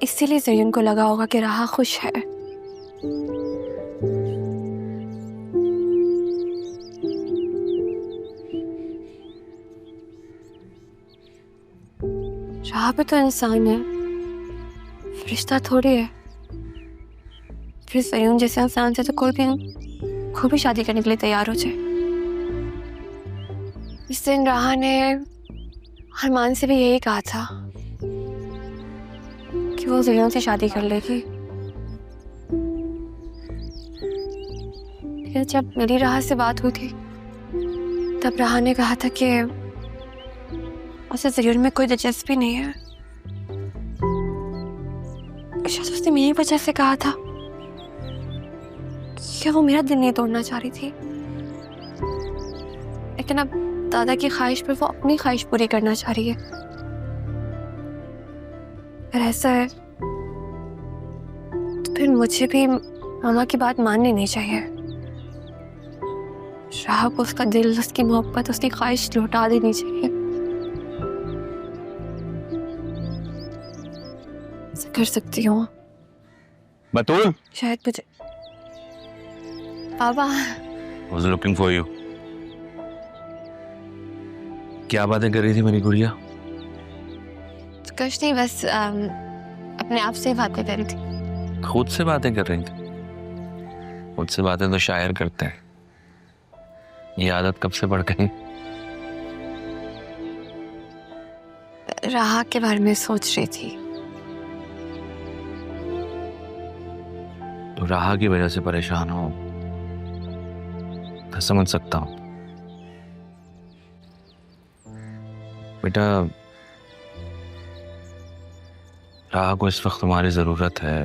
इसीलिए ज़रीन को लगा होगा कि राहा खुश है। राहा भी तो इंसान है, फरिश्ता थोड़ी है। फिर ज़रीन जैसे इंसान से तो कोई भी शादी करने के लिए तैयार हो जाए। इस दिन राहा ने अरमान से भी यही कहा था कि वो ज़रीन से शादी कर लेगी। फिर जब मेरी राहा से बात हुई थी तब राहा ने कहा था कि उसे ज़रीन में कोई दिलचस्पी नहीं है। शायद उसने मेरी वजह से कहा था कि वो मेरा दिल नहीं तोड़ना चाह रही थी, लेकिन अब दादा की ख्वाहिश पर वो अपनी ख्वाहिश पूरी करना चाह रही है। अगर ऐसा है तो फिर मुझे भी मामा की बात माननी नहीं चाहिए। राहा को उसका दिल, उसकी मोहब्बत, उसकी ख्वाहिश लौटा देनी चाहिए। ऐसा कर सकती हूँ बतूल, शायद मुझे। पापा was looking for you. क्या बातें कर रही थी मेरी गुड़िया? कुछ नहीं, बस अपने आप से बातें कर रही थी। खुद से बातें कर रही थी? खुद से बातें तो शायर करते हैं। ये आदत कब से पड़ गई? राहा के बारे में सोच रही थी। तो राहा की वजह से परेशान हो, मैं समझ सकता हूं। बेटा, राहा को इस वक्त तुम्हारी जरूरत है।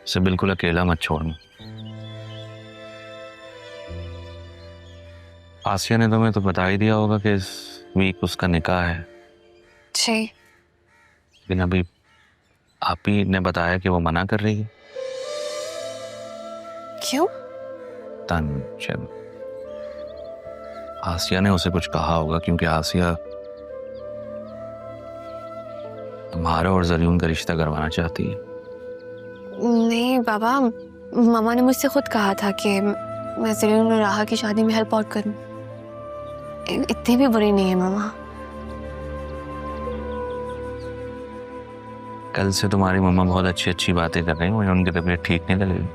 इसे बिल्कुल अकेला मत छोड़ना। आसिया ने तुम्हें तो बता ही दिया होगा कि इस वीक उसका निकाह है। जी। लेकिन अभी आप ही ने बताया कि वो मना कर रही है। क्यों? तन आसिया ने उसे कुछ कहा होगा, क्योंकि आसिया तुम्हारा और ज़रीन का रिश्ता करवाना चाहती है। नहीं बाबा, मामा ने मुझसे खुद कहा था कि मैं ज़रीन और राहा की शादी में हेल्प आउट करूं। इतनी भी बुरी नहीं है मामा। कल से तुम्हारी मम्मा बहुत अच्छी अच्छी बातें कर रही हैं, मुझे उनकी तबीयत ठीक नहीं लगेगी।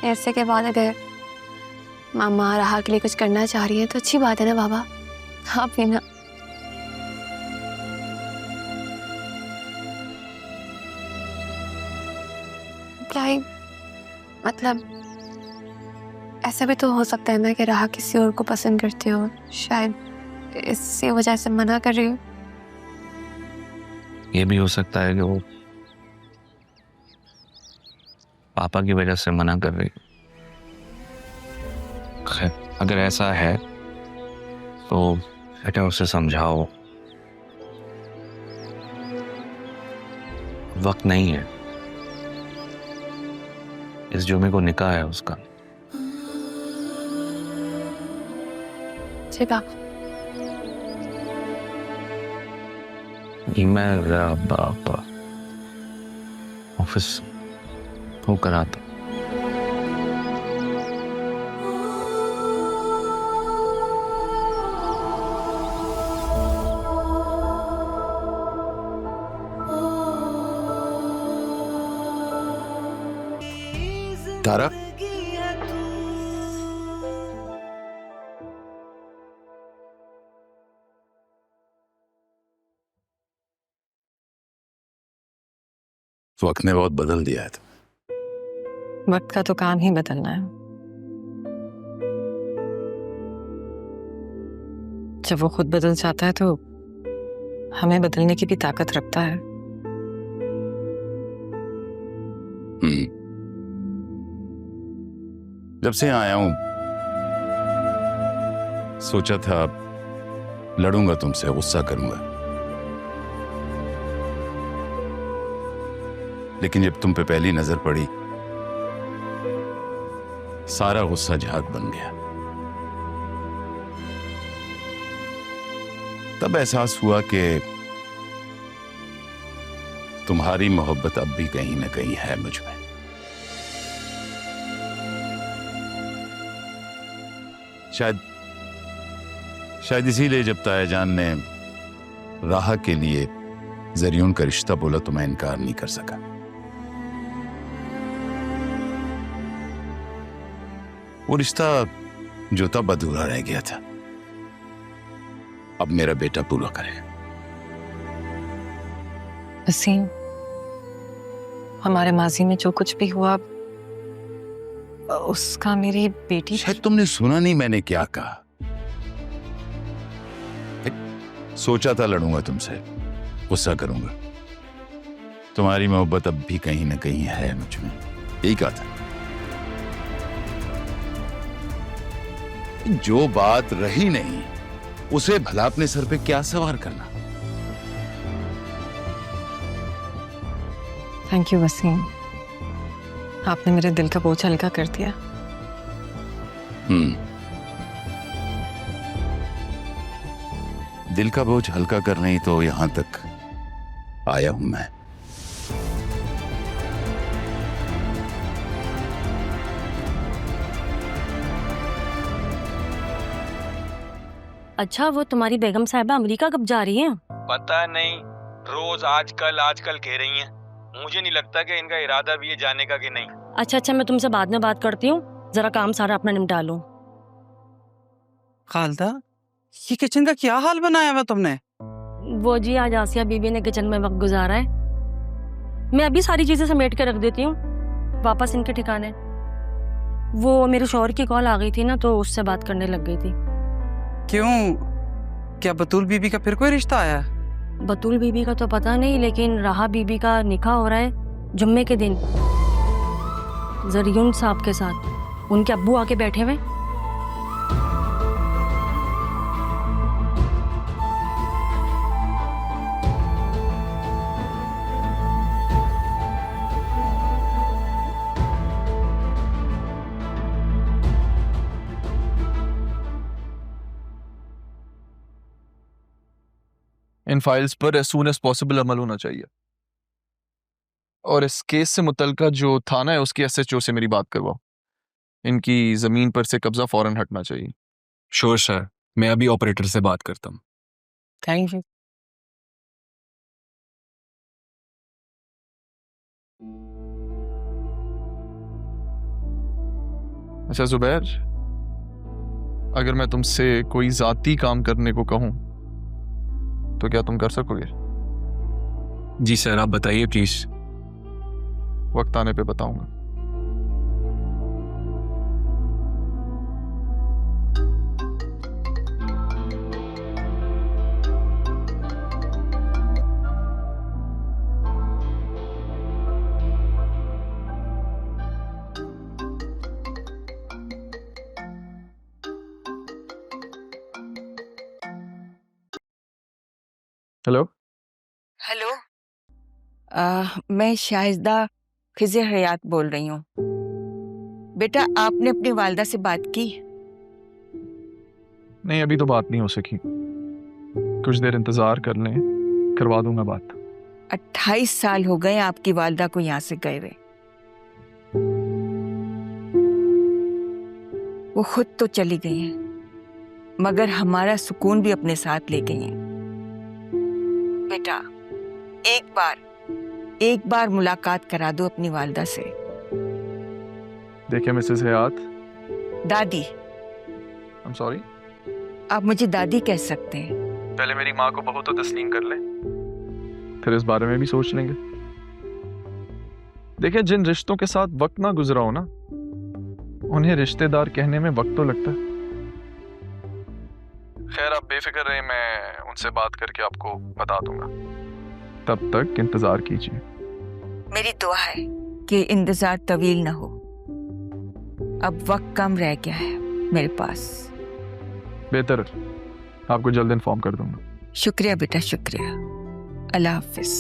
ऐसे के बाद अगर मामा राहा के लिए कुछ करना चाह रही है तो अच्छी बात है ना बाबा। आप भी ना। क्या ही मतलब, ऐसा भी तो हो सकता है ना कि राहा किसी और को पसंद करते हो, शायद इसी वजह से मना कर रही हो। ये भी हो सकता है कि वो पापा की वजह से मना कर रही। खैर, अगर ऐसा है तो बेटा उसे समझाओ, वक्त नहीं है। इस जुमे को निकाह है उसका। जी बाप। मेरा बाप ऑफिस होकर आता। तारा, वक्त ने बहुत बदल दिया है। वक्त का तो काम ही बदलना है। जब वो खुद बदल जाता है तो हमें बदलने की भी ताकत रखता है। जब से यहाँ आया हूं सोचा था लड़ूंगा तुमसे, गुस्सा करूंगा, लेकिन जब तुम पे पहली नजर पड़ी सारा गुस्सा झाग बन गया। तब एहसास हुआ कि तुम्हारी मोहब्बत अब भी कहीं ना कहीं है मुझ में। शायद इसीलिए जब तायाजान ने राह के लिए जरियून का रिश्ता बोला तो मैं इनकार नहीं कर सका। वो रिश्ता जो तब अधूरा रह गया था, अब मेरा बेटा पूरा करेगा। वसीम, हमारे माजी में जो कुछ भी हुआ उसका मेरी बेटी। शायद तुमने सुना नहीं मैंने क्या कहा। सोचा था लड़ूंगा तुमसे, गुस्सा करूंगा। तुम्हारी मोहब्बत अब भी कहीं ना कहीं है मुझ में, यही कहा था। जो बात रही नहीं उसे भला अपने सर पे क्या सवार करना। थैंक यू वसीम, आपने मेरे दिल का बोझ हल्का कर दिया। दिल का बोझ हल्का करने ही तो यहां तक आया हूं मैं। अच्छा, वो तुम्हारी बेगम साहिबा अमेरिका कब जा रही हैं? पता नहीं, रोज आजकल कह रही हैं। मुझे नहीं लगता कि इनका इरादा भी है जाने का कि नहीं। अच्छा, मैं तुमसे बाद में बात करती हूँ, जरा काम सारा अपना निपटा लो। खालदा, ये किचन का क्या हाल बनाया हुआ तुमने? वो जी, आज आसिया बीबी ने किचन में वक्त गुजारा है। मैं अभी सारी चीजें समेट के रख देती हूँ, वापस इनके ठिकाने। वो मेरे शौहर की कॉल आ गई थी ना, तो उससे बात करने लग गई थी। क्यों, क्या बतूल बीबी का फिर कोई रिश्ता आया? बतूल बीबी का तो पता नहीं, लेकिन राहा बीबी का निकाह हो रहा है जुम्मे के दिन जरियून साहब के साथ। उनके अब्बू आके बैठे हुए। इन फाइल्स पर एज सून एज पॉसिबल अमल होना चाहिए, और इस केस से मुतल्लिका जो थाना है उसकी एसएचओ से मेरी बात करवाओ। इनकी जमीन पर से कब्जा फौरन हटना चाहिए। श्योर सर, मैं अभी ऑपरेटर से बात करता हूँ। Thank you. अच्छा जुबैर, अगर मैं तुमसे कोई जाती काम करने को कहूँ तो क्या तुम कर सकोगे? जी सर, आप बताइए प्लीज। वक्त आने पे बताऊंगा। हेलो हेलो, मैं शाहिदा खिज़र हयात बोल रही हूँ। बेटा, आपने अपनी वालदा से बात की? नहीं, अभी तो बात नहीं हो सकी। कुछ देर इंतजार कर लें, करवा दूंगा बात। 28 साल हो गए आपकी वालदा को यहाँ से गए हुए। वो खुद तो चली गई हैं, मगर हमारा सुकून भी अपने साथ ले गई हैं। बेटा, एक बार मुलाकात करा दो अपनी वालदा से। देखिए मिसेस हयात, दादी, आई एम सॉरी। आप मुझे दादी कह सकते हैं। पहले मेरी माँ को बहू तो तस्लीम कर ले, फिर इस बारे में भी सोच लेंगे। देखिए, जिन रिश्तों के साथ वक्त ना गुजरा हो ना, उन्हें रिश्तेदार कहने में वक्त तो लगता है। खैर, आप बेफिक्र रहे, मैं उनसे बात करके आपको बता दूंगा। तब तक इंतजार कीजिए। मेरी दुआ है कि इंतजार तवील ना हो। अब वक्त कम रह गया है मेरे पास। बेहतर, आपको जल्द इन्फॉर्म कर दूंगा। शुक्रिया बेटा, शुक्रिया। अल्लाह हाफिज।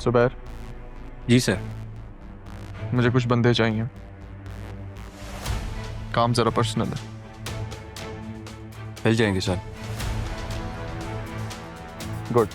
जुबैर, जी सर। मुझे कुछ बंदे चाहिए, काम जरा पर्सनल है। मिल जाएंगे सर। गुड।